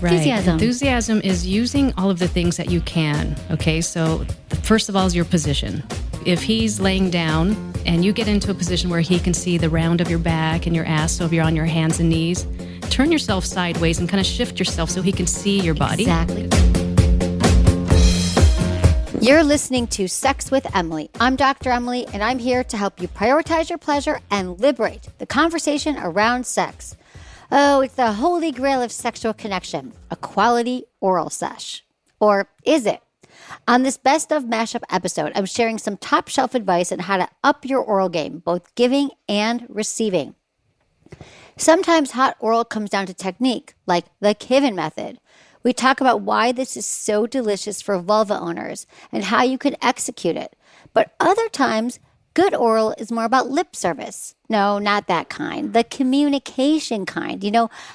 Right. Enthusiasm. Enthusiasm is using all of the things that you can. Okay, so first of all is your position. If he's laying down and you get into a position where he can see the round of your back and your ass, so if you're on your hands and knees, turn yourself sideways and kind of shift yourself so he can see your body. Exactly. You're listening to Sex with Emily. I'm Dr. Emily, and I'm here to help you prioritize your pleasure and liberate the conversation around sex. Oh, it's the holy grail of sexual connection, a quality oral sesh. Or is it? On this Best of Mashup episode, I'm sharing some top shelf advice on how to up your oral game, both giving and receiving. Sometimes hot oral comes down to technique, like the Kivin Method. We talk about why this is so delicious for vulva owners and how you can execute it. But other times, good oral is more about lip service. No, not that kind. The communication kind.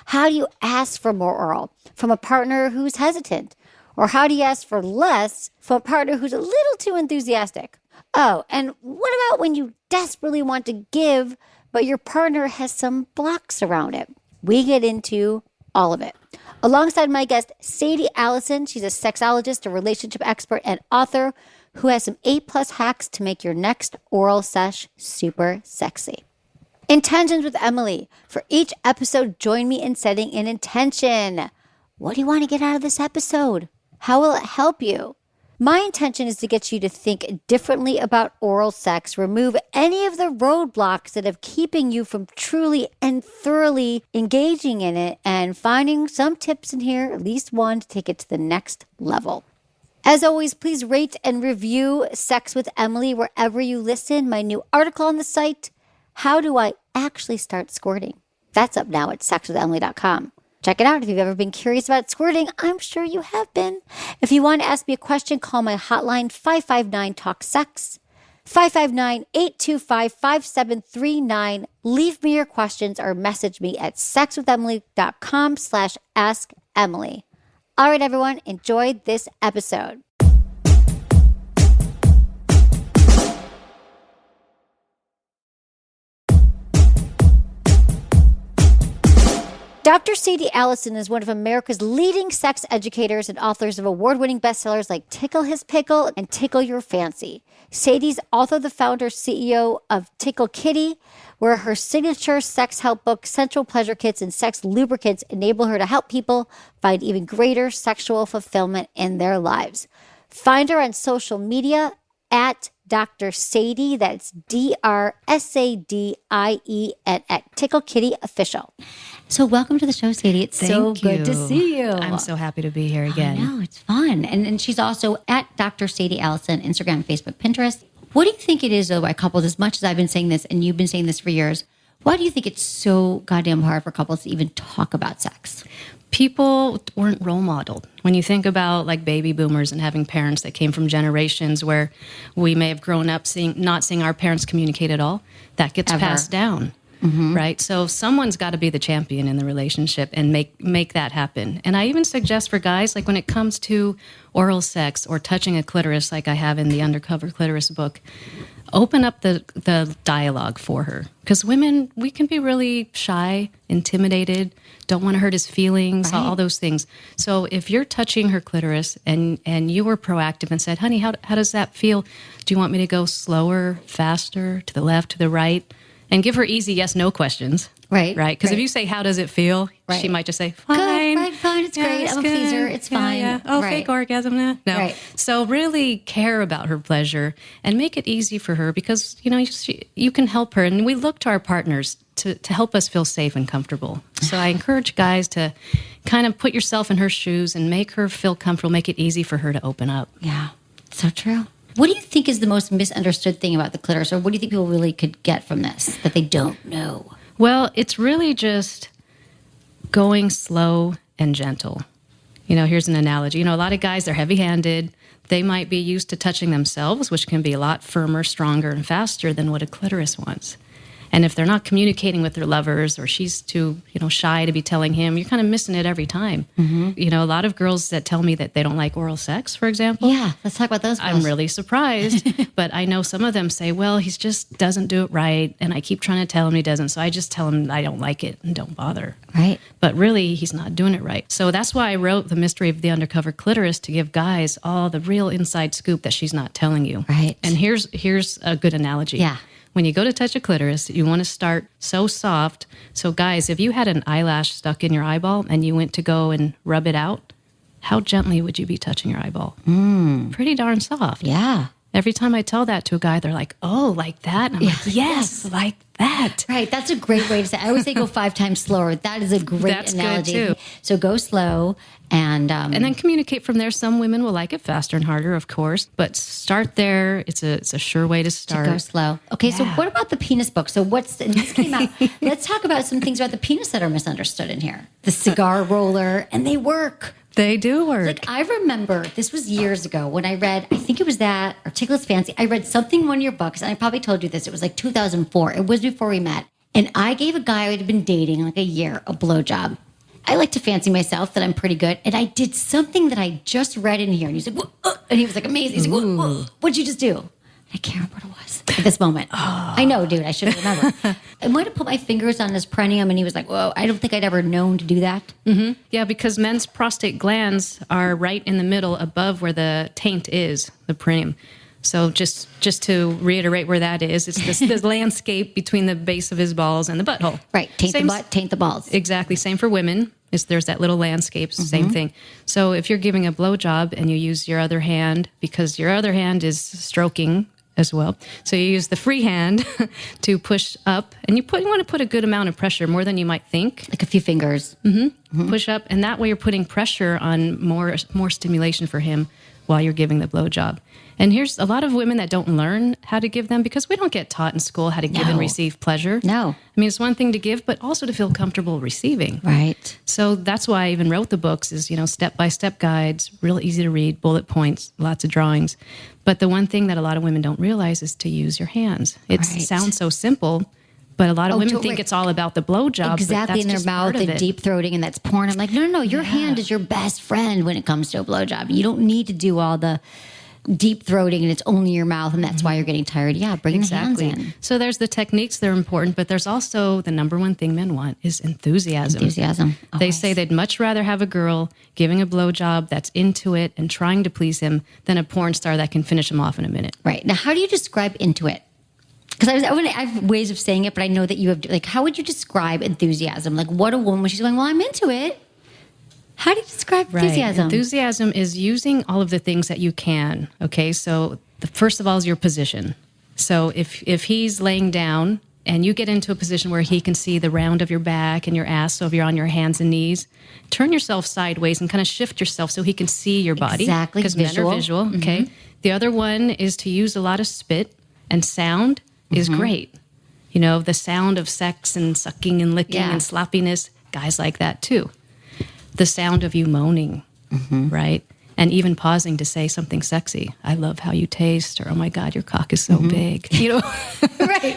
How do you ask for more oral from a partner who's hesitant? Or how do you ask for less from a partner who's a little too enthusiastic? Oh, and what about when you desperately want to give, but your partner has some blocks around it? We get into all of it. Alongside my guest, Sadie Allison. She's a sexologist, a relationship expert, and author who has some A+ hacks to make your next oral sesh super sexy. Intentions with Emily. For each episode, join me in setting an intention. What do you want to get out of this episode? How will it help you? My intention is to get you to think differently about oral sex, remove any of the roadblocks that have keeping you from truly and thoroughly engaging in it, and finding some tips in here, at least one, to take it to the next level. As always, please rate and review Sex with Emily wherever you listen. My new article on the site, How Do I Actually Start Squirting? That's up now at sexwithemily.com. Check it out. If you've ever been curious about squirting, I'm sure you have been. If you want to ask me a question, call my hotline, 559-TALK-SEX, 559-825-5739. Leave me your questions or message me at sexwithemily.com/askemily. All right, everyone, enjoy this episode. Dr. Sadie Allison is one of America's leading sex educators and authors of award-winning bestsellers like Tickle His Pickle and Tickle Your Fancy. Sadie's also the founder, CEO of Tickle Kitty, where her signature sex help book, Sensual Pleasure Kits and Sex Lubricants enable her to help people find even greater sexual fulfillment in their lives. Find her on social media at Dr. Sadie, that's DrSadie, at Tickle Kitty Official. So welcome to the show, Sadie. It's so good to see you. I'm so happy to be here again. I know, it's fun. And she's also at Dr. Sadie Allison, Instagram, Facebook, Pinterest. What do you think it is, though, by couples, as much as I've been saying this and you've been saying this for years, why do you think it's so goddamn hard for couples to even talk about sex? People weren't role modeled. When you think about like baby boomers and having parents that came from generations where we may have grown up not seeing our parents communicate at all, that gets passed down. Mm-hmm. Right? So someone's got to be the champion in the relationship and make that happen. And I even suggest for guys, like when it comes to oral sex or touching a clitoris, like I have in the Undercover Clitoris book, open up the dialogue for her. Because women, we can be really shy, intimidated, don't want to hurt his feelings, right. All those things. So if you're touching her clitoris and you were proactive and said, honey, how does that feel? Do you want me to go slower, faster, to the left, to the right? And give her easy yes/no questions. Right. Because if you say, how does it feel? Right. She might just say, fine. Good, right, fine, it's great. I'm a pleaser. It's fine. Yeah. Oh, fake orgasm. No. Right. So really care about her pleasure and make it easy for her because, you can help her. And we look to our partners to help us feel safe and comfortable. So I encourage guys to kind of put yourself in her shoes and make her feel comfortable, make it easy for her to open up. Yeah, so true. What do you think is the most misunderstood thing about the clitoris, or what do you think people really could get from this that they don't know? Well, it's really just going slow and gentle. Here's an analogy. A lot of guys, they're heavy-handed. They might be used to touching themselves, which can be a lot firmer, stronger, and faster than what a clitoris wants. And if they're not communicating with their lovers, or she's too, shy to be telling him, you're kind of missing it every time. A lot of girls that tell me that they don't like oral sex, for example. Yeah, let's talk about those girls. I'm really surprised. But I know some of them say, well, he just doesn't do it right. And I keep trying to tell him he doesn't. So I just tell him I don't like it and don't bother. Right. But really, he's not doing it right. So that's why I wrote The Mystery of the Undercover Clitoris, to give guys all the real inside scoop that she's not telling you. Right. And here's a good analogy. Yeah. When you go to touch a clitoris, you want to start so soft. So guys, if you had an eyelash stuck in your eyeball and you went to go and rub it out, how gently would you be touching your eyeball? Pretty darn soft. Yeah. Every time I tell that to a guy, they're like, oh, like that? And I'm like, yes, like that. Right. That's a great way to say it. I always say go 5 times slower. That is a great That's analogy. good too. So go slow and then communicate from there. Some women will like it faster and harder, of course, but start there. It's a sure way to start. to go slow. Okay, so what about the penis book? So and this came out. Let's talk about some things about the penis that are misunderstood in here. The cigar roller, and they work. They do work. Like, I remember, this was years ago when I read, I think it was that, or Tickle's Fancy. I read something in one of your books, and I probably told you this. It was like 2004. It was before we met. And I gave a guy I had been dating like a year a blowjob. I like to fancy myself that I'm pretty good. And I did something that I just read in here. And he's like, and he was like, amazing. He's like, what'd you just do? I can't remember what it was at this moment. I know, dude. I should remember. I might have put my fingers on his perineum, and he was like, whoa, I don't think I'd ever known to do that. Yeah, because men's prostate glands are right in the middle above where the taint is, the perineum. So just to reiterate where that is, it's this landscape between the base of his balls and the butthole. Right. Taint the butt, taint the balls. Exactly. Same for women. There's that little landscape, same thing. So if you're giving a blowjob and you use your other hand, because your other hand is stroking as well. So you use the free hand to push up, and you want to put a good amount of pressure, more than you might think. Like a few fingers. Push up, and that way you're putting pressure on more stimulation for him while you're giving the blowjob. And here's a lot of women that don't learn how to give them, because we don't get taught in school how to give and receive pleasure. No. I mean, it's one thing to give, but also to feel comfortable receiving. Right. So that's why I even wrote the books, is, step-by-step guides, real easy to read, bullet points, lots of drawings. But the one thing that a lot of women don't realize is to use your hands. It sounds so simple, but a lot of women think it's all about the blowjob. Exactly, in their mouth and deep throating, and that's porn. I'm like, no. Your hand is your best friend when it comes to a blowjob. You don't need to do all the deep throating, and it's only your mouth, and that's why you're getting tired. Yeah, bring the hands in. So there's the techniques that are important, but there's also the number one thing men want is enthusiasm. They say they'd much rather have a girl giving a blowjob that's into it and trying to please him than a porn star that can finish him off in a minute. Right. Now, how do you describe into it? Because I have ways of saying it, but I know that you have, like, how would you describe enthusiasm? Like, what a woman, when she's going, well, I'm into it. How do you describe enthusiasm? Enthusiasm is using all of the things that you can. Okay, so first of all is your position. So if he's laying down and you get into a position where he can see the round of your back and your ass, so if you're on your hands and knees, turn yourself sideways and kind of shift yourself so he can see your body. Exactly, because men are visual. Okay. The other one is to use a lot of spit, and sound is great. The sound of sex and sucking and licking and sloppiness, guys like that too. The sound of you moaning, right? And even pausing to say something sexy. I love how you taste, or, oh my God, your cock is so big. Right.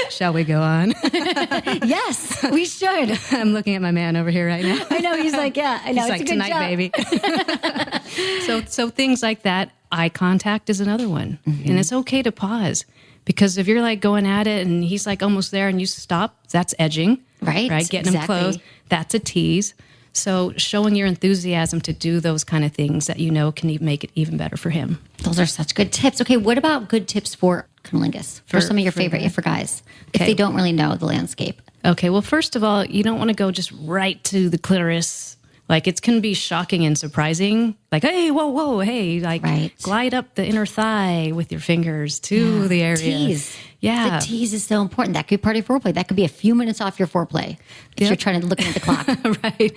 Shall we go on? Yes, we should. I'm looking at my man over here right now. I know, he's like, yeah, I know. He's it's like, a good tonight, job. baby. So things like that. Eye contact is another one. And it's okay to pause. Because if you're like going at it and he's like almost there and you stop, that's edging. Right. Getting him close. That's a tease. So showing your enthusiasm to do those kind of things that can make it even better for him. Those are such good tips. Okay, what about good tips for cunnilingus? For some of your favorite, for guys, if they don't really know the landscape. Okay, well, first of all, you don't want to go just right to the clitoris. Like, it can be shocking and surprising. Like, hey, whoa, hey, like, glide up the inner thigh with your fingers to the area. Tease. Yeah. The tease is so important. That could be part of your foreplay. That could be a few minutes off your foreplay if you're trying to look at the clock. Right.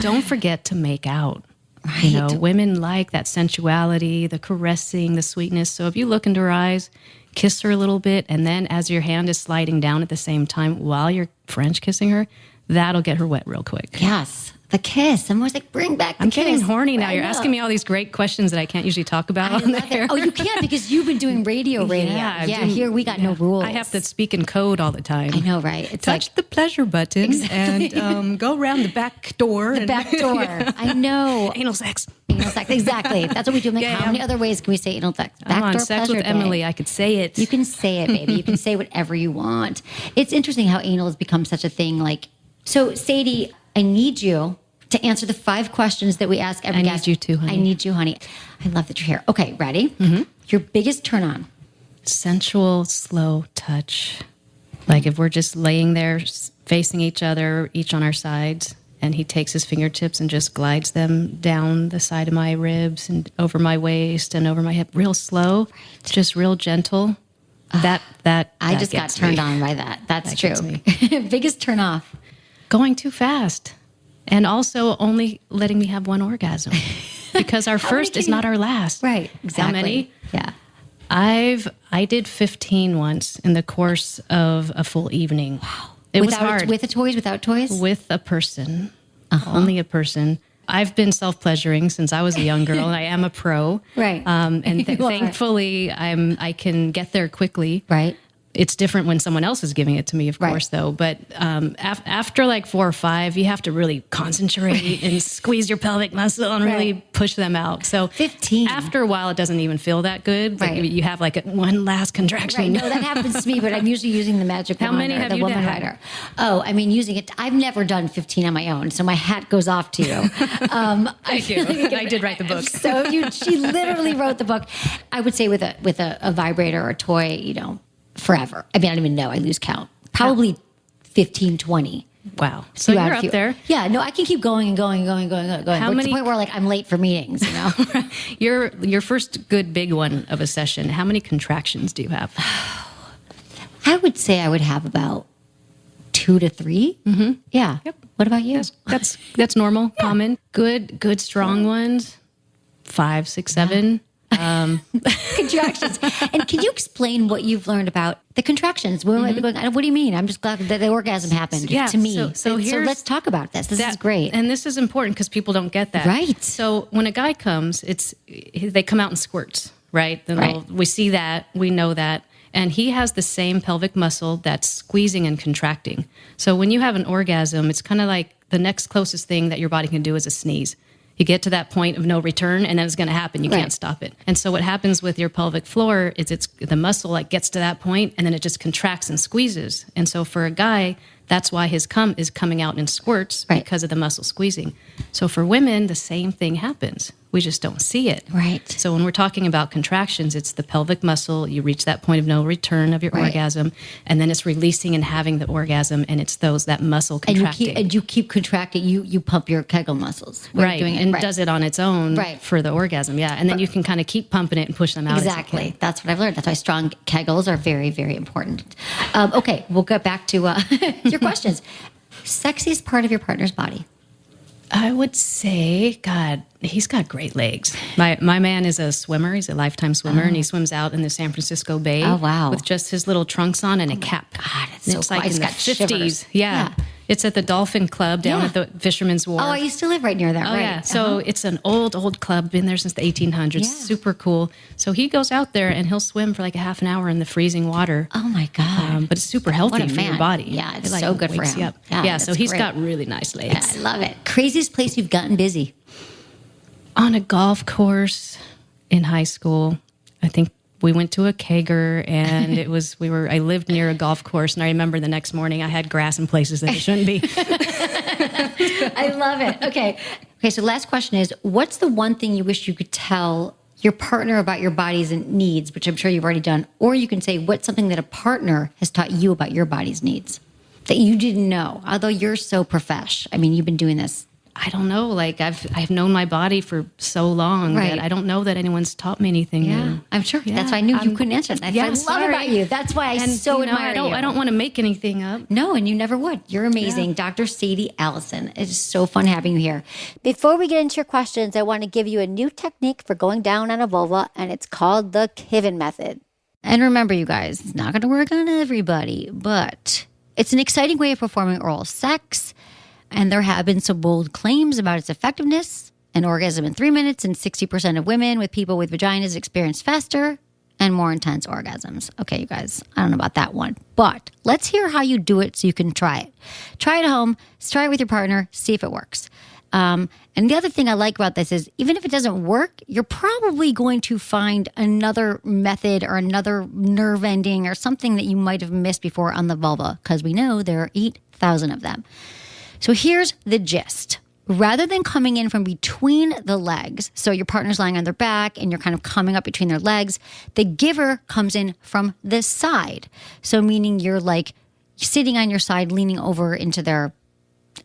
Don't forget to make out. Right. Women like that sensuality, the caressing, the sweetness. So if you look into her eyes, kiss her a little bit, and then as your hand is sliding down at the same time while you're French kissing her, that'll get her wet real quick. Yes. The kiss. I'm always like, bring back the I'm kiss. getting horny now. I You're know. asking me all these great questions that I can't usually talk about on the air. Oh, you can't because you've been doing radio. Yeah, Here we got no rules. I have to speak in code all the time. I know, right? It's Touch the pleasure button Exactly. and go around the back door. the back door. I know. Anal sex. Anal sex. Exactly. That's what we do. I'm like, Yeah, how yeah. many other ways can we say anal sex? I'm on Backdoor Sex with pleasure Emily. day. I could say it. You can say it, baby. You can say whatever you want. It's interesting how anal has become such a thing. Like, so Sadie, I need you to answer the 5 questions that we ask every I need guest. you too, honey. I need you, honey. I love that you're here. Okay, ready? Your biggest turn on. Sensual, slow touch. Like if we're just laying there facing each other, each on our sides, and he takes his fingertips and just glides them down the side of my ribs and over my waist and over my hip, real slow, just real gentle. That I just got gets turned me. on by that. That's That true. gets Biggest turn off. Going too fast. And also only letting me have one orgasm. Because our first is not our last. Right. Exactly. How many? Yeah. I did 15 once in the course of a full evening. Wow. It was hard. With the toys, without toys? With a person. Only a person. I've been self-pleasuring since I was a young girl, and I am a pro. Right. And You are. thankfully, I can get there quickly. Right. It's different when someone else is giving it to me, of Right. course, though. But after like 4 or 5, you have to really concentrate and squeeze your pelvic muscle and really Right. push them out. So 15. After a while, it doesn't even feel that good. Like Right. you have like one last contraction. Right. No, that happens to me, but I'm usually using the magic How wand many or have the you woman done? rider. Oh, I mean, using it. I've never done 15 on my own, so my hat goes off to you. Thank you. I did write the book. So she literally wrote the book. I would say with a vibrator or a toy, forever. I mean, I don't even know. I lose count. Probably 15, 20. Wow. So Few out you're of up few. there. Yeah, no, I can keep going and going and going and going and going. How But to many- the point where like I'm late for meetings, Your first good big one of a session, how many contractions do you have? I would say I would have about 2 to 3. Mm-hmm. Yeah. Yep. What about you? That's normal, common. Good strong ones. 5, 6, 7. Contractions. And can you explain what you've learned about the contractions? Women might be going, what do you mean? I'm just glad that the orgasm happened Yeah, to me. so let's talk about this. This is great. And this is important because people don't get that. Right. So when a guy comes, they come out in squirts, right? Right. We see that, we know that. And he has the same pelvic muscle that's squeezing and contracting. So when you have an orgasm, it's kind of like the next closest thing that your body can do is a sneeze. You get to that point of no return, and then it's going to happen. You can't stop it. And so what happens with your pelvic floor is the muscle like gets to that point, and then it just contracts and squeezes. And so for a guy, that's why his cum is coming out in squirts because of the muscle squeezing. So for women, the same thing happens. We just don't see it. Right. So when we're talking about contractions, it's the pelvic muscle. You reach that point of no return of your orgasm, and then it's releasing and having the orgasm, and it's that muscle contracting. And you keep contracting. You pump your Kegel muscles. when you're Right, doing it. and does it on its own Right. for the orgasm, yeah. And then you can kind of keep pumping it and push them out. Exactly. That's what I've learned. That's why strong Kegels are very, very important. Okay, we'll get back to your questions. Sexiest part of your partner's body? I would say, God, he's got great legs. My man is a swimmer. He's a lifetime swimmer, and he swims out in the San Francisco Bay. Oh, wow. With just his little trunks on and a cap. God, it's And so it's cool. like I just in the got 50s. shivers. Yeah. It's at the Dolphin Club down at the Fisherman's Wharf. Oh, I used to live right near that. Oh, right. yeah. So it's an old club, been there since the 1800s. Yeah. Super cool. So he goes out there and he'll swim for like a half an hour in the freezing water. Oh my God. But it's super healthy What a for your fan. body. Yeah, it's It, so good for wakes him. you up. Yeah, So that's he's great. got really nice Yeah, legs. I love it. Craziest place you've gotten busy? On a golf course in high school, I think we went to a kegger, and I lived near a golf course, and I remember the next morning I had grass in places that it shouldn't be. I love it. Okay, so last question is, what's the one thing you wish you could tell your partner about your body's needs, which I'm sure you've already done, or you can say, what's something that a partner has taught you about your body's needs that you didn't know, although you're so profesh. I mean, you've been doing this. I don't know. Like I've known my body for so long that I don't know that anyone's taught me anything new. I'm sure. Yeah, That's why I knew you I'm- couldn't answer. That's yeah, what I love sorry. about you. That's why I admire you. I don't want to make anything up. No, and you never would. You're amazing. Dr. Sadie Allison. It is so fun having you here. Before we get into your questions, I want to give you a new technique for going down on a vulva, and it's called the Kivin Method. And remember, you guys, it's not going to work on everybody, but it's an exciting way of performing oral sex. And there have been some bold claims about its effectiveness. An orgasm in 3 minutes, and 60% of women with people with vaginas experience faster and more intense orgasms. Okay, you guys, I don't know about that one, but let's hear how you do it so you can try it. Try it at home, try it with your partner, see if it works. And the other thing I like about this is even if it doesn't work, you're probably going to find another method or another nerve ending or something that you might have missed before on the vulva, because we know there are 8,000 of them. So here's the gist. Rather than coming in from between the legs, so your partner's lying on their back and you're kind of coming up between their legs, the giver comes in from the side. So meaning you're like sitting on your side, leaning over into their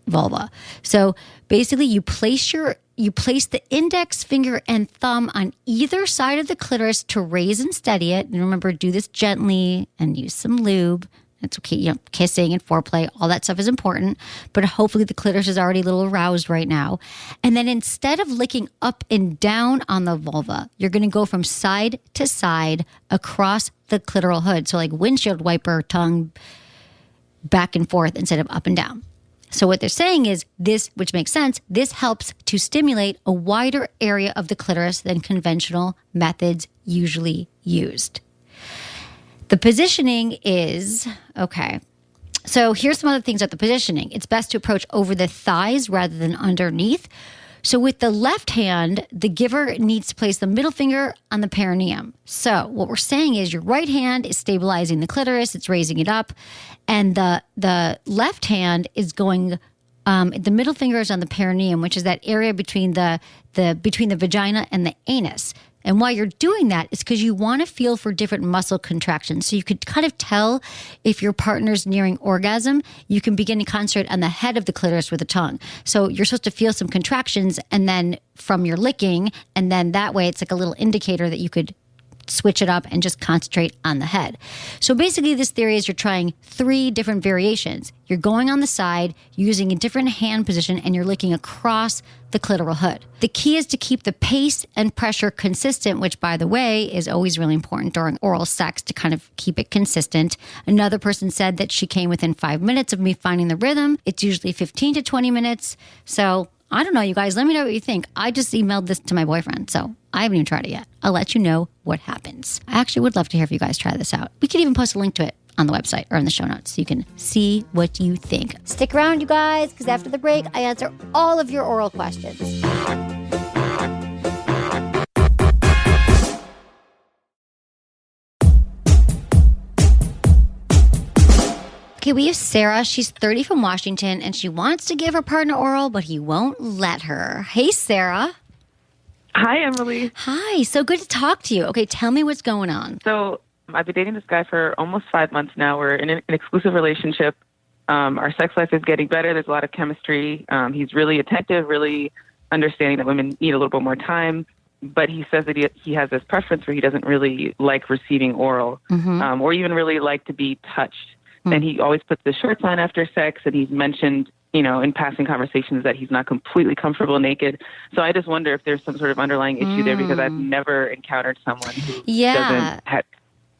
vulva. So basically you place the index finger and thumb on either side of the clitoris to raise and steady it. And remember, do this gently and use some lube. It's okay, kissing and foreplay, all that stuff is important, but hopefully the clitoris is already a little aroused right now. And then instead of licking up and down on the vulva, you're going to go from side to side across the clitoral hood. So like windshield wiper tongue back and forth instead of up and down. So what they're saying is this, which makes sense, this helps to stimulate a wider area of the clitoris than conventional methods usually used. The positioning is, okay, so here's some other things about the positioning. It's best to approach over the thighs rather than underneath. So with the left hand, the giver needs to place the middle finger on the perineum. So what we're saying is your right hand is stabilizing the clitoris, it's raising it up, and the left hand is going, the middle finger is on the perineum, which is that area between the vagina and the anus. And why you're doing that is because you want to feel for different muscle contractions. So you could kind of tell if your partner's nearing orgasm, you can begin to concentrate on the head of the clitoris with the tongue. So you're supposed to feel some contractions and then from your licking, and then that way it's like a little indicator that you could switch it up and just concentrate on the head. So basically this theory is you're trying 3 different variations. You're going on the side, using a different hand position, and you're licking across the clitoral hood. The key is to keep the pace and pressure consistent, which by the way is always really important during oral sex to kind of keep it consistent. Another person said that she came within 5 minutes of me finding the rhythm. It's usually 15 to 20 minutes. So I don't know, you guys, let me know what you think. I just emailed this to my boyfriend, so I haven't even tried it yet. I'll let you know what happens. I actually would love to hear if you guys try this out. We could even post a link to it on the website or in the show notes so you can see what you think. Stick around, you guys, because after the break, I answer all of your oral questions. Okay, we have Sarah. She's 30 from Washington, and she wants to give her partner oral, but he won't let her. Hey, Sarah. Hi, Emily. Hi. So good to talk to you. Okay, tell me what's going on. So I've been dating this guy for almost 5 months now. We're in an exclusive relationship. Our sex life is getting better. There's a lot of chemistry. He's really attentive, really understanding that women need a little bit more time. But he says that he has this preference where he doesn't really like receiving oral or even really like to be touched. And he always puts the shorts on after sex, and he's mentioned, in passing conversations that he's not completely comfortable naked. So I just wonder if there's some sort of underlying issue there because I've never encountered someone who doesn't have...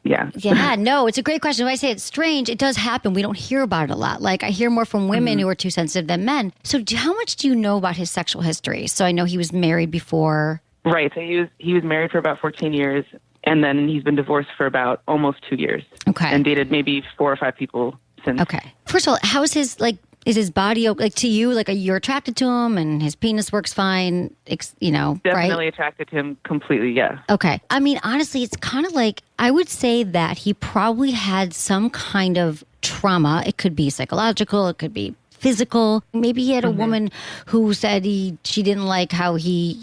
Yeah, no, it's a great question. When I say it's strange, it does happen. We don't hear about it a lot. Like I hear more from women who are too sensitive than men. So how much do you know about his sexual history? So I know he was married before. Right. So he was married for about 14 years. And then he's been divorced for about almost 2 years. Okay. And dated maybe 4 or 5 people since. Okay. First of all, how is his, is his body, to you, you're attracted to him and his penis works fine, Definitely right? Attracted to him completely, yeah. Okay. I mean, honestly, it's kind of I would say that he probably had some kind of trauma. It could be psychological, it could be physical. Maybe he had a woman who said she didn't like how he,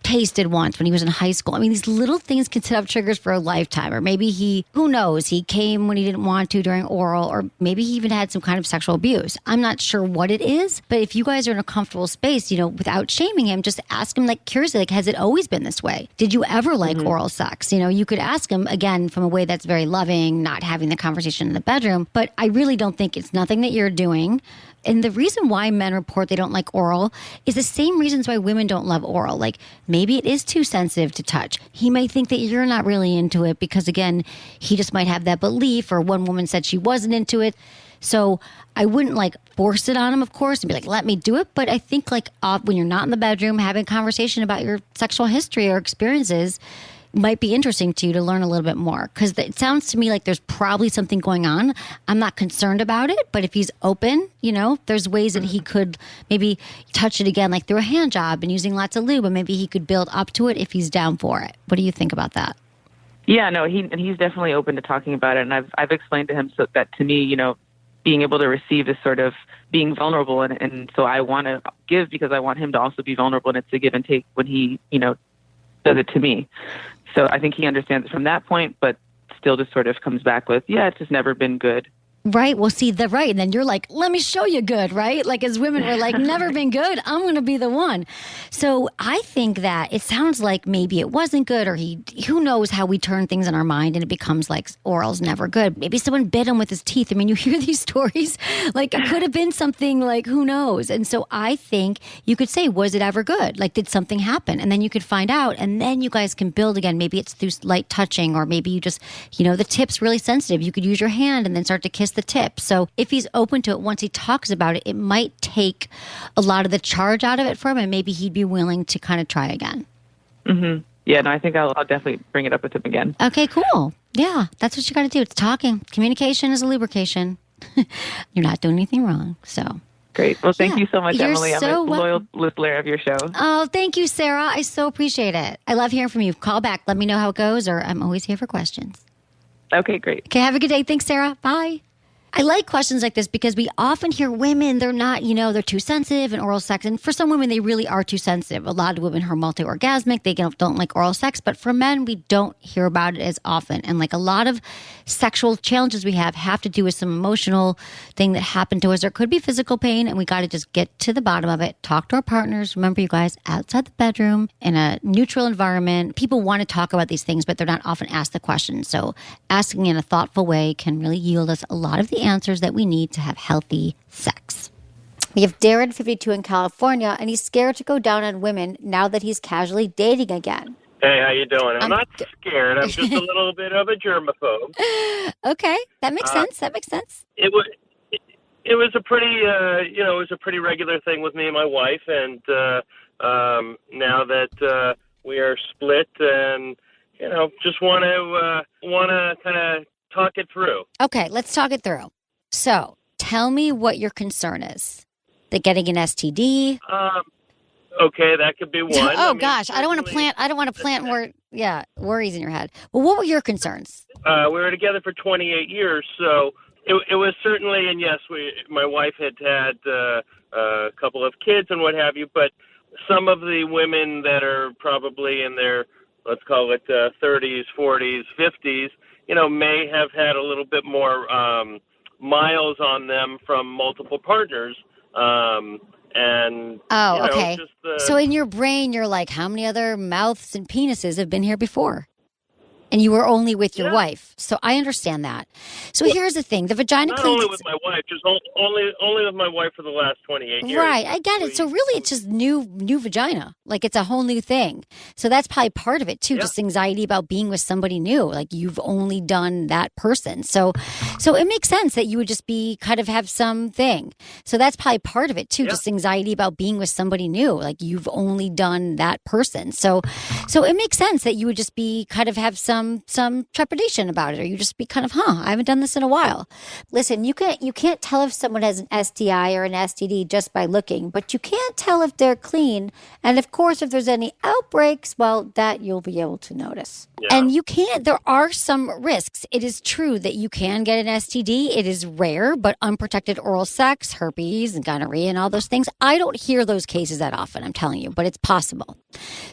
tasted once when he was in high school. I mean, these little things can set up triggers for a lifetime. Or maybe who knows, he came when he didn't want to during oral, or maybe he even had some kind of sexual abuse. I'm not sure what it is, but if you guys are in a comfortable space, without shaming him, just ask him curiously, has it always been this way? Did you ever like oral sex? You could ask him again from a way that's very loving, not having the conversation in the bedroom. But I really don't think it's nothing that you're doing. And the reason why men report they don't like oral is the same reasons why women don't love oral. Maybe it is too sensitive to touch. He may think that you're not really into it because, again, he just might have that belief, or one woman said she wasn't into it. So I wouldn't like force it on him, of course, and be like, let me do it. But I think like when you're not in the bedroom having a conversation about your sexual history or experiences might be interesting to you to learn a little bit more. Because it sounds to me like there's probably something going on. I'm not concerned about it, but if he's open, there's ways that he could maybe touch it again, like through a hand job and using lots of lube, and maybe he could build up to it if he's down for it. What do you think about that? Yeah, no, he's definitely open to talking about it. And I've explained to him so that to me, being able to receive is sort of being vulnerable. And so I want to give because I want him to also be vulnerable. And it's a give and take when he, does it to me. So I think he understands it from that point, but still just sort of comes back with, yeah, it's just never been good. Right. Well, see, right. And then you're like, let me show you good, right? Like as women, we're like, never been good. I'm going to be the one. So I think that it sounds like maybe it wasn't good, or who knows how we turn things in our mind and it becomes like oral's never good. Maybe someone bit him with his teeth. I mean, you hear these stories, like it could have been something like, who knows? And so I think you could say, was it ever good? Like, did something happen? And then you could find out, and then you guys can build again. Maybe it's through light touching, or maybe you just, the tip's really sensitive. You could use your hand and then start to kiss the tip. So if he's open to it, once he talks about it, it might take a lot of the charge out of it for him, and maybe he'd be willing to kind of try again. Mm-hmm. Yeah, no, I think I'll definitely bring it up with him again. Okay, cool. Yeah, that's what you got to do. It's talking. Communication is a lubrication. You're not doing anything wrong, so. Great. Well, thank you so much, Emily. I'm so a loyal listener of your show. Oh, thank you, Sarah. I so appreciate it. I love hearing from you. Call back. Let me know how it goes, or I'm always here for questions. Okay, great. Okay, have a good day. Thanks, Sarah. Bye. I like questions like this because we often hear women, they're not, they're too sensitive in oral sex. And for some women, they really are too sensitive. A lot of women are multi-orgasmic. They don't like oral sex. But for men, we don't hear about it as often. And like a lot of sexual challenges we have to do with some emotional thing that happened to us. There could be physical pain, and we got to just get to the bottom of it. Talk to our partners. Remember, you guys, outside the bedroom, in a neutral environment. People want to talk about these things, but they're not often asked the questions. So asking in a thoughtful way can really yield us a lot of the answers that we need to have healthy sex. We have Darren, 52, in California, and he's scared to go down on women now that he's casually dating again. Hey, how you doing? I'm not scared. I'm just a little bit of a germaphobe. Okay, that makes sense. It was a pretty, it was a pretty regular thing with me and my wife, and now that we are split, and just want to kind of talk it through. Okay, let's talk it through. So, tell me what your concern is. The getting an STD? Okay, that could be one. Gosh, I don't want to plant worries in your head. Well, what were your concerns? We were together for 28 years, so it was certainly, and yes, my wife had a couple of kids and what have you, but some of the women that are probably in their, let's call it 30s, 40s, 50s, may have had a little bit more miles on them from multiple partners. Okay. So in your brain, you're like, how many other mouths and penises have been here before? And you were only with your wife. So I understand that. So here's the thing. The vagina not cleans... only with my wife, just only with my wife for the last 28 years. Right, I get it. So really it's just new vagina. Like it's a whole new thing. So that's probably part of it too, just anxiety about being with somebody new. Like you've only done that person. So it makes sense that you would just be kind of have something. So that's probably part of it too, just anxiety about being with somebody new. Like you've only done that person. So it makes sense that you would just be kind of have some trepidation about it, or you just be kind of, I haven't done this in a while. Listen, you can't tell if someone has an STI or an STD just by looking, but you can't tell if they're clean. And of course, if there's any outbreaks, well, that you'll be able to notice. Yeah. And there are some risks. It is true that you can get an STD. It is rare, but unprotected oral sex, herpes and gonorrhea and all those things, I don't hear those cases that often, I'm telling you, but it's possible.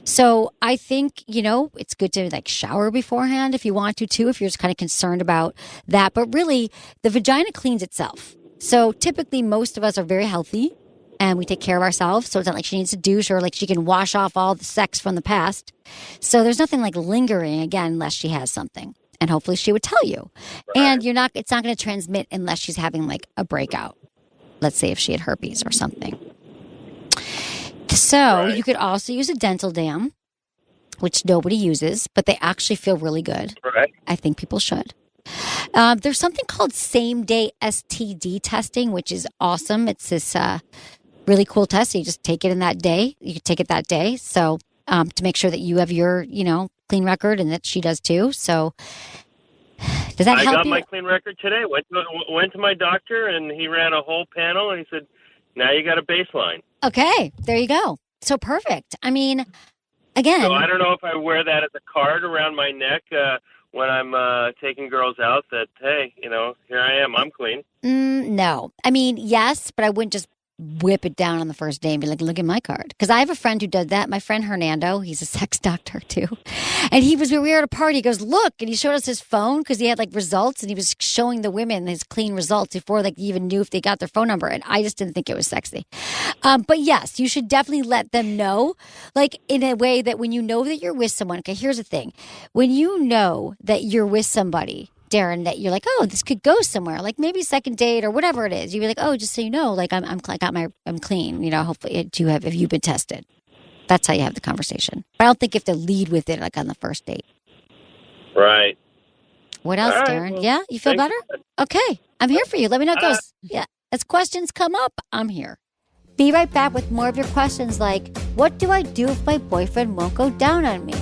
So I think, it's good to like shower beforehand if you want to too, if you're just kind of concerned about that. But really, the vagina cleans itself. So typically most of us are very healthy and we take care of ourselves. So it's not like she needs to douche or like she can wash off all the sex from the past. So there's nothing like lingering again, unless she has something. And hopefully she would tell you. Right. And it's not going to transmit unless she's having like a breakout. Let's say if she had herpes or something. So you could also use a dental dam, which nobody uses, but they actually feel really good. Right. I think people should. There's something called same-day STD testing, which is awesome. It's this really cool test. You just take it in that day. You can take it that day. So to make sure that you have your, clean record and that she does too. So does that help you? I got my clean record today. Went to my doctor, and he ran a whole panel, and he said, now you got a baseline. Okay, there you go. So perfect. I mean, again. So I don't know if I wear that as a card around my neck when I'm taking girls out that, hey, here I am. I'm clean. No. I mean, yes, but I wouldn't just whip it down on the first day and be like, look at my card. Because I have a friend who does that. My friend Hernando, he's a sex doctor too. And we were at a party, he goes, look, and he showed us his phone because he had results and he was showing the women his clean results before they even knew if they got their phone number. And I just didn't think it was sexy. But yes, you should definitely let them know, in a way that when you know that you're with someone, okay, here's the thing. When you know that you're with somebody, Darren, that you're like, oh, this could go somewhere, maybe second date or whatever it is. You'd be like, oh, just so you know, I'm clean. Hopefully, have you been tested? That's how you have the conversation. But I don't think you have to lead with it on the first date. Right. What else, right, Darren? well, yeah, you feel better? Okay, I'm here for you. Let me know. Yeah, as questions come up, I'm here. Be right back with more of your questions like, what do I do if my boyfriend won't go down on me?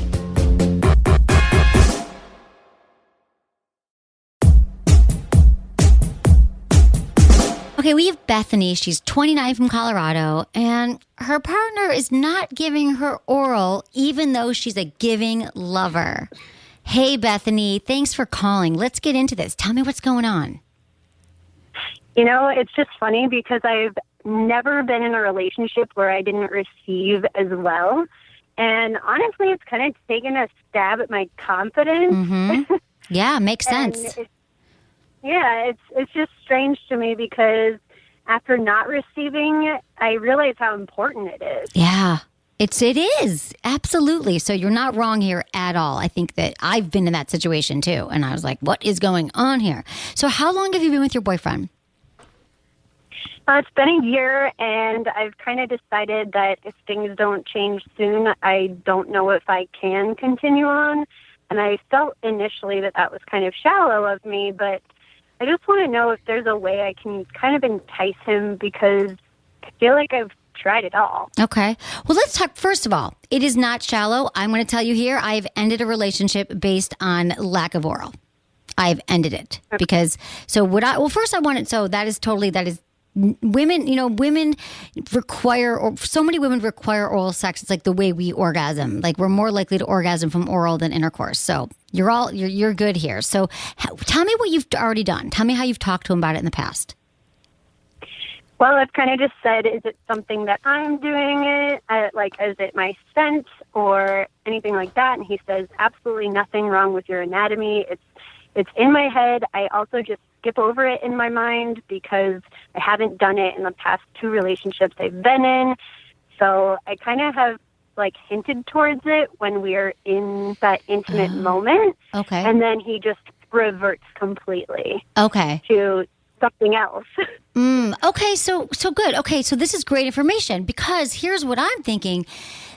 Okay, we have Bethany. She's 29 from Colorado, and her partner is not giving her oral, even though she's a giving lover. Hey, Bethany, thanks for calling. Let's get into this. Tell me what's going on. It's just funny because I've never been in a relationship where I didn't receive as well. And honestly, it's kind of taken a stab at my confidence. Mm-hmm. Yeah, makes sense. It's just strange to me because after not receiving, I realize how important it is. Yeah, it is. Absolutely. So you're not wrong here at all. I think that I've been in that situation too. And I was like, what is going on here? So how long have you been with your boyfriend? It's been a year, and I've kind of decided that if things don't change soon, I don't know if I can continue on. And I felt initially that was kind of shallow of me, but I just want to know if there's a way I can kind of entice him because I feel like I've tried it all. Okay. Well, let's talk. First of all, it is not shallow. I'm going to tell you here, I've ended a relationship based on lack of oral. I've ended it because, first I wanted, so that is women, women require, or so many women require oral sex. It's like the way we orgasm. We're more likely to orgasm from oral than intercourse. So you're good here. So tell me what you've already done. Tell me how you've talked to him about it in the past. Well, I've kind of just said, is it something that I'm doing it? Is it my sense or anything like that? And he says, absolutely nothing wrong with your anatomy. It's in my head. I also just skip over it in my mind because I haven't done it in the past 2 relationships I've been in. So I kind of have hinted towards it when we're in that intimate moment. Okay. And then he just reverts completely. Okay. To something else. Okay. So good. Okay. So this is great information because here's what I'm thinking,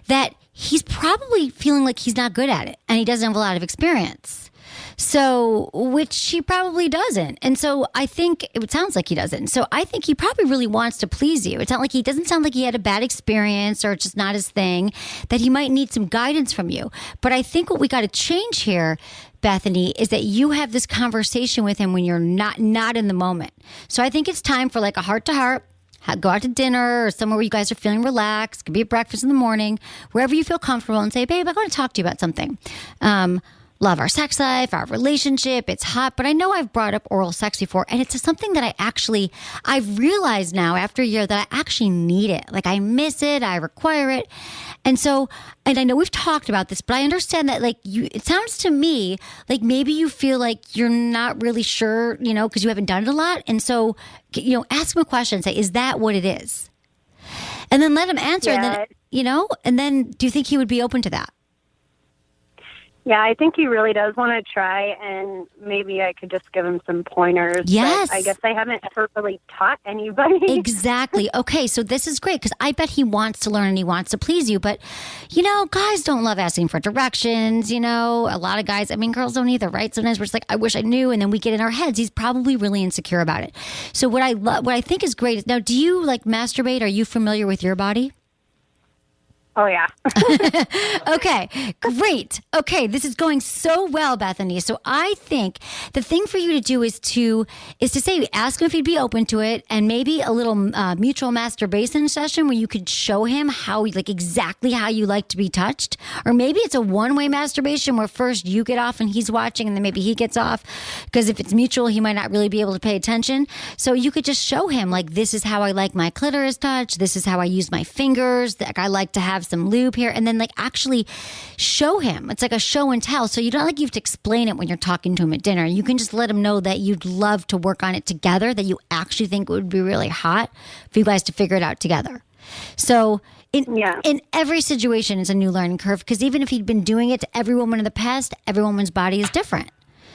that he's probably feeling like he's not good at it and he doesn't have a lot of experience. So, which he probably doesn't. And so I think it sounds like he doesn't. So I think he probably really wants to please you. He doesn't sound like he had a bad experience or it's just not his thing, that he might need some guidance from you. But I think what we got to change here, Bethany, is that you have this conversation with him when you're not in the moment. So I think it's time for a heart to heart. Go out to dinner or somewhere where you guys are feeling relaxed. It could be at breakfast in the morning, wherever you feel comfortable, and say, babe, I want to talk to you about something. Love our sex life, our relationship. It's hot, but I know I've brought up oral sex before, and it's something that I've realized now after a year that I actually need it. I miss it, I require it. And I know we've talked about this, but I understand that it sounds to me like maybe you feel like you're not really sure, because you haven't done it a lot. And so, ask him a question, say, is that what it is? And then let him answer. Yeah. And then do you think he would be open to that? Yeah, I think he really does want to try, and maybe I could just give him some pointers. Yes. But I guess I haven't ever really taught anybody. Exactly. Okay, so this is great because I bet he wants to learn and he wants to please you. But, guys don't love asking for directions. A lot of guys, girls don't either, right? Sometimes we're just like, I wish I knew. And then we get in our heads. He's probably really insecure about it. So what I think is great is, now, do you masturbate? Are you familiar with your body? Oh, yeah. Okay, great. Okay, this is going so well, Bethany. So I think the thing for you to do is to say, ask him if he'd be open to it, and maybe a little mutual masturbation session where you could show him how, exactly how you like to be touched. Or maybe it's a one-way masturbation where first you get off and he's watching, and then maybe he gets off. Because if it's mutual, he might not really be able to pay attention. So you could just show him, this is how I like my clitoris touched. This is how I use my fingers. I like to have some lube here, and then actually show him. It's like a show and tell. So you don't you have to explain it when you're talking to him at dinner. You can just let him know that you'd love to work on it together, that you actually think it would be really hot for you guys to figure it out together. So in every situation, it's a new learning curve, because even if he'd been doing it to every woman in the past, every woman's body is different.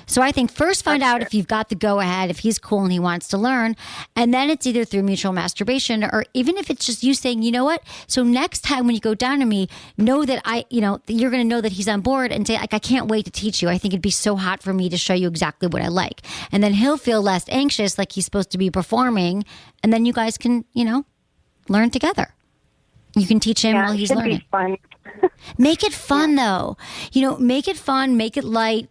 So I think first find out if you've got the go-ahead, if he's cool and he wants to learn. And then it's either through mutual masturbation, or even if it's just you saying, you know what? So next time when you go down to me, know that you're going to know that he's on board, and say, I can't wait to teach you. I think it'd be so hot for me to show you exactly what I like. And then he'll feel less anxious, like he's supposed to be performing. And then you guys can, learn together. You can teach him while he's learning. Be fun. Make it fun though. Make it fun, make it light.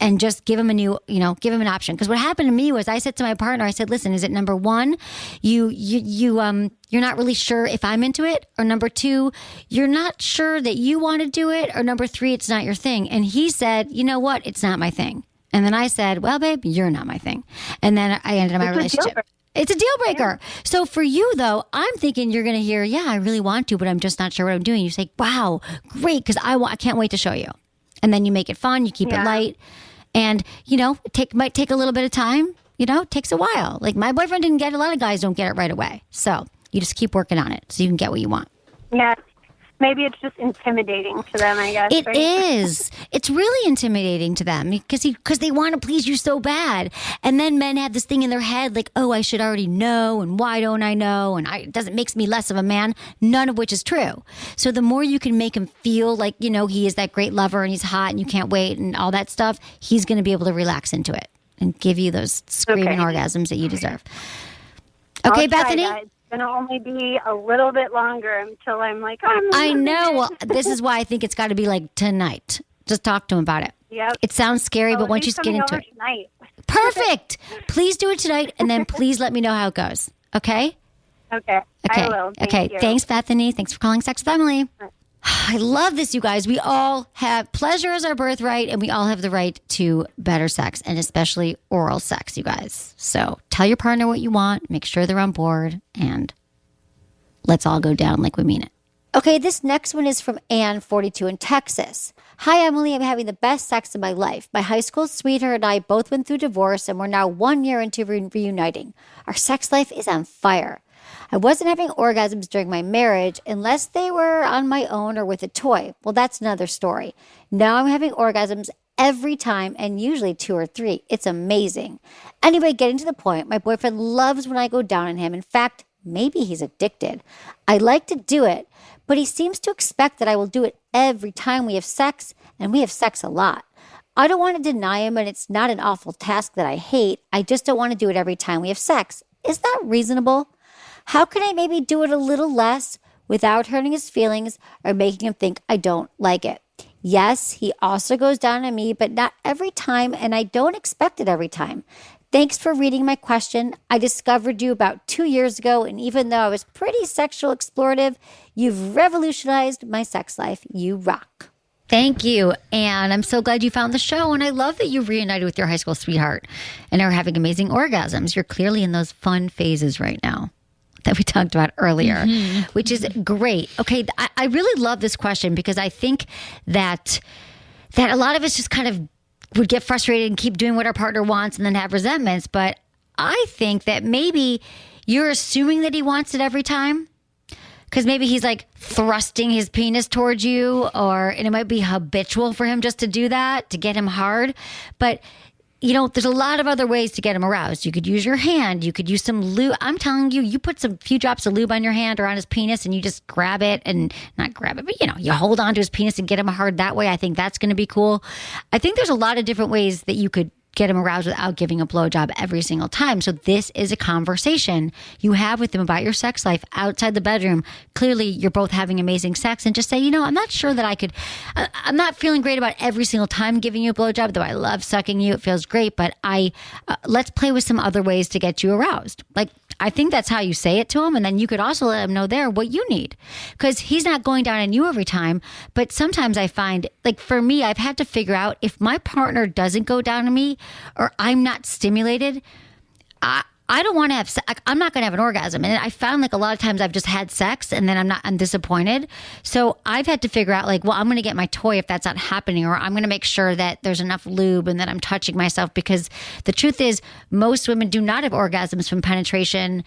And just give him give him an option. Because what happened to me was, I said to my partner, I said, listen, is it number one, you're not really sure if I'm into it? Or number two, you're not sure that you want to do it? Or number three, it's not your thing? And he said, you know what? It's not my thing. And then I said, well, babe, you're not my thing. And then I ended my relationship. It's a deal breaker. Yeah. So for you, though, I'm thinking you're going to hear, yeah, I really want to, but I'm just not sure what I'm doing. You say, wow, great, because I can't wait to show you. And then you make it fun, you keep it light. And, it might take a little bit of time. It takes a while. Like my boyfriend didn't get it. A lot of guys don't get it right away. So you just keep working on it so you can get what you want. Yeah. Maybe it's just intimidating to them, I guess. It is. It's really intimidating to them because they want to please you so bad. And then men have this thing in their head like, oh, I should already know. And why don't I know? And it makes me less of a man, none of which is true. So the more you can make him feel like, he is that great lover and he's hot and you can't wait and all that stuff, he's going to be able to relax into it and give you those screaming orgasms that you deserve. Okay, Bethany? Going to only be a little bit longer until I'm like, I know. Well, this is why I think it's got to be like tonight. Just talk to him about it. Yep. It sounds scary, but once you get into it. Tonight. Perfect. Please do it tonight, and then please let me know how it goes. Okay? Okay. I will. Thank you. Thanks, Bethany. Thanks for calling Sex with Emily. I love this, you guys. We all have pleasure as our birthright, and we all have the right to better sex, and especially oral sex, you guys. So tell your partner what you want, make sure they're on board, and let's all go down like we mean it. Okay, this next one is from Ann, 42, in Texas. Hi, Emily. I'm having the best sex of my life. My high school sweetheart and I both went through divorce, and we're now 1 year into reuniting. Our sex life is on fire. I wasn't having orgasms during my marriage unless they were on my own or with a toy. Well, that's another story. Now I'm having orgasms every time, and usually 2 or 3. It's amazing. Anyway, getting to the point, my boyfriend loves when I go down on him. In fact, maybe he's addicted. I like to do it, but he seems to expect that I will do it every time we have sex, and we have sex a lot. I don't want to deny him, and it's not an awful task that I hate. I just don't want to do it every time we have sex. Is that reasonable? How can I maybe do it a little less without hurting his feelings or making him think I don't like it? Yes, he also goes down on me, but not every time, and I don't expect it every time. Thanks for reading my question. I discovered you about 2 years ago, and even though I was pretty sexual explorative, you've revolutionized my sex life. You rock. Thank you. And I'm so glad you found the show. And I love that you reunited with your high school sweetheart and are having amazing orgasms. You're clearly in those fun phases right now that we talked about earlier, which is great. Okay, I really love this question because I think that a lot of us just kind of would get frustrated and keep doing what our partner wants and then have resentments. But I think that maybe you're assuming that he wants it every time. because maybe he's like thrusting his penis towards you, and it might be habitual for him just to do that to get him hard. But there's a lot of other ways to get him aroused. You could use your hand. You could use some lube. I'm telling you, you put some few drops of lube on your hand or on his penis and you just grab it and not grab it, but you hold on to his penis and get him hard that way. I think that's going to be cool. I think there's a lot of different ways that you could get him aroused without giving a blowjob every single time. So this is a conversation you have with him about your sex life outside the bedroom. Clearly, you're both having amazing sex, and just say, I'm not sure that I'm not feeling great about every single time giving you a blowjob, though I love sucking you. It feels great, but let's play with some other ways to get you aroused. Like, I think that's how you say it to him. And then you could also let him know there what you need, because he's not going down on you every time. But sometimes I find, like for me, I've had to figure out if my partner doesn't go down on me or I'm not stimulated, I don't want to have sex. I'm not going to have an orgasm. And I found like a lot of times I've just had sex and then I'm disappointed. So I've had to figure out like, well, I'm going to get my toy if that's not happening, or I'm going to make sure that there's enough lube and that I'm touching myself, because the truth is most women do not have orgasms from penetration.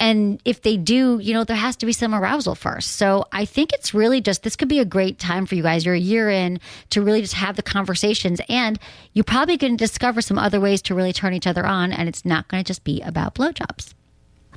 And if they do, there has to be some arousal first. So I think it's really this could be a great time for you guys. You're a year in to really just have the conversations, and you're probably going to discover some other ways to really turn each other on. And it's not going to just be about blowjobs.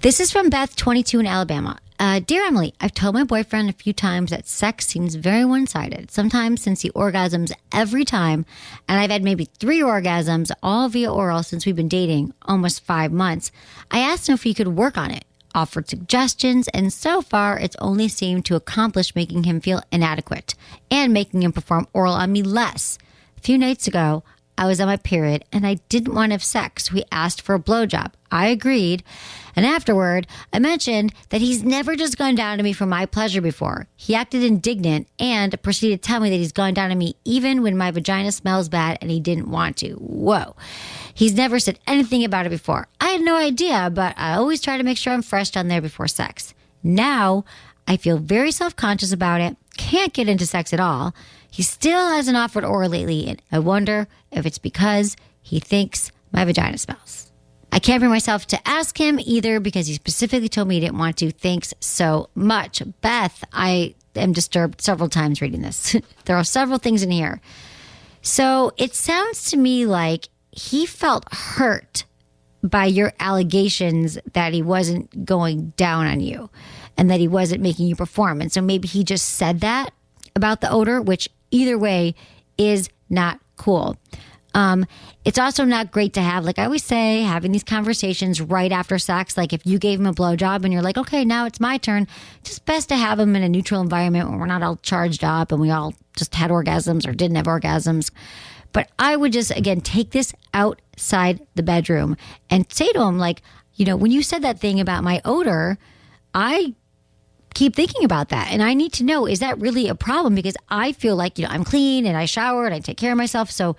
This is from Beth, 22 in Alabama. Dear Emily, I've told my boyfriend a few times that sex seems very one-sided. Sometimes since he orgasms every time, and I've had maybe 3 orgasms, all via oral since we've been dating almost 5 months. I asked him if he could work on it, offered suggestions, and so far it's only seemed to accomplish making him feel inadequate and making him perform oral on me less. A few nights ago, I was on my period and I didn't want to have sex. We asked for a blowjob. I agreed. And afterward, I mentioned that he's never just gone down to me for my pleasure before. He acted indignant and proceeded to tell me that he's gone down to me even when my vagina smells bad and he didn't want to. Whoa. He's never said anything about it before. I had no idea, but I always try to make sure I'm fresh down there before sex. Now, I feel very self-conscious about it. Can't get into sex at all. He still hasn't offered oral lately, and I wonder if it's because he thinks my vagina smells. I can't bring myself to ask him either because he specifically told me he didn't want to. Thanks so much. Beth, I am disturbed several times reading this. There are several things in here. So it sounds to me like he felt hurt by your allegations that he wasn't going down on you and that he wasn't making you perform. And so maybe he just said that about the odor, which either way is not cool. It's also not great to have, like I always say, having these conversations right after sex. Like if you gave him a blowjob and you're like, okay, now it's my turn, just best to have him in a neutral environment where we're not all charged up and we all just had orgasms or didn't have orgasms. But I would just, again, take this outside the bedroom and say to him, like, when you said that thing about my odor, I keep thinking about that. And I need to know, is that really a problem? Because I feel like, I'm clean and I shower and I take care of myself. So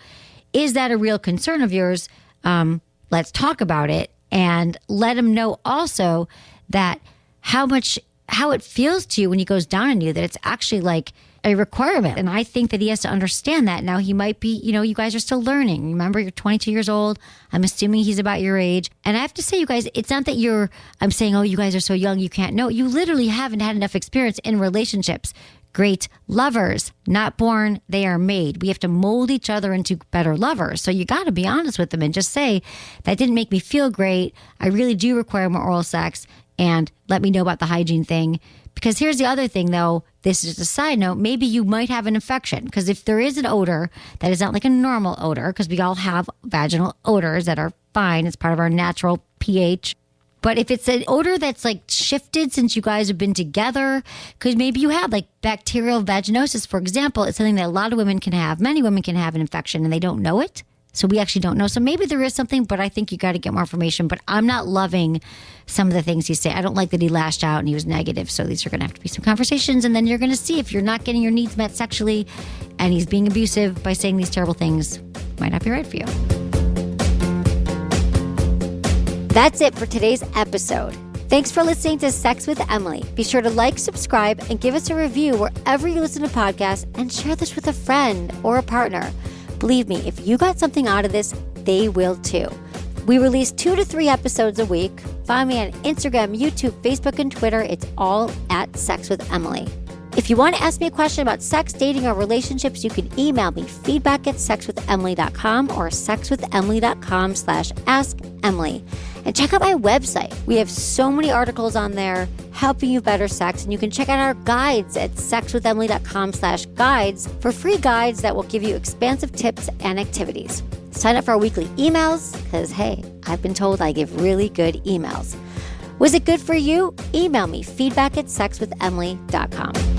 is that a real concern of yours? Let's talk about it, and let him know also that how it feels to you when he goes down on you, that it's actually like a requirement. And I think that he has to understand that. Now he might be, you guys are still learning. Remember, you're 22 years old. I'm assuming he's about your age. And I have to say, you guys, it's not that I'm saying, oh, you guys are so young, you can't know. You literally haven't had enough experience in relationships. Great lovers, not born, they are made. We have to mold each other into better lovers. So you got to be honest with them and just say, that didn't make me feel great. I really do require more oral sex, and let me know about the hygiene thing. Because here's the other thing, though. This is just a side note. Maybe you might have an infection. Because if there is an odor that is not like a normal odor, because we all have vaginal odors that are fine. It's part of our natural pH. But if it's an odor that's like shifted since you guys have been together, because maybe you have like bacterial vaginosis, for example, it's something that a lot of women can have. Many women can have an infection and they don't know it. So we actually don't know. So maybe there is something, but I think you got to get more information. But I'm not loving some of the things he's saying. I don't like that he lashed out and he was negative. So these are going to have to be some conversations. And then you're going to see if you're not getting your needs met sexually and he's being abusive by saying these terrible things, might not be right for you. That's it for today's episode. Thanks for listening to Sex with Emily. Be sure to like, subscribe, and give us a review wherever you listen to podcasts, and share this with a friend or a partner. Believe me, if you got something out of this, they will too. We release 2 to 3 episodes a week. Find me on Instagram, YouTube, Facebook, and Twitter. It's all at Sex with Emily. If you want to ask me a question about sex, dating, or relationships, you can email me feedback@sexwithemily.com or sexwithemily.com/askemily. And check out my website. We have so many articles on there helping you better sex. And you can check out our guides at sexwithemily.com/guides for free guides that will give you expansive tips and activities. Sign up for our weekly emails because, hey, I've been told I give really good emails. Was it good for you? Email me feedback@sexwithemily.com.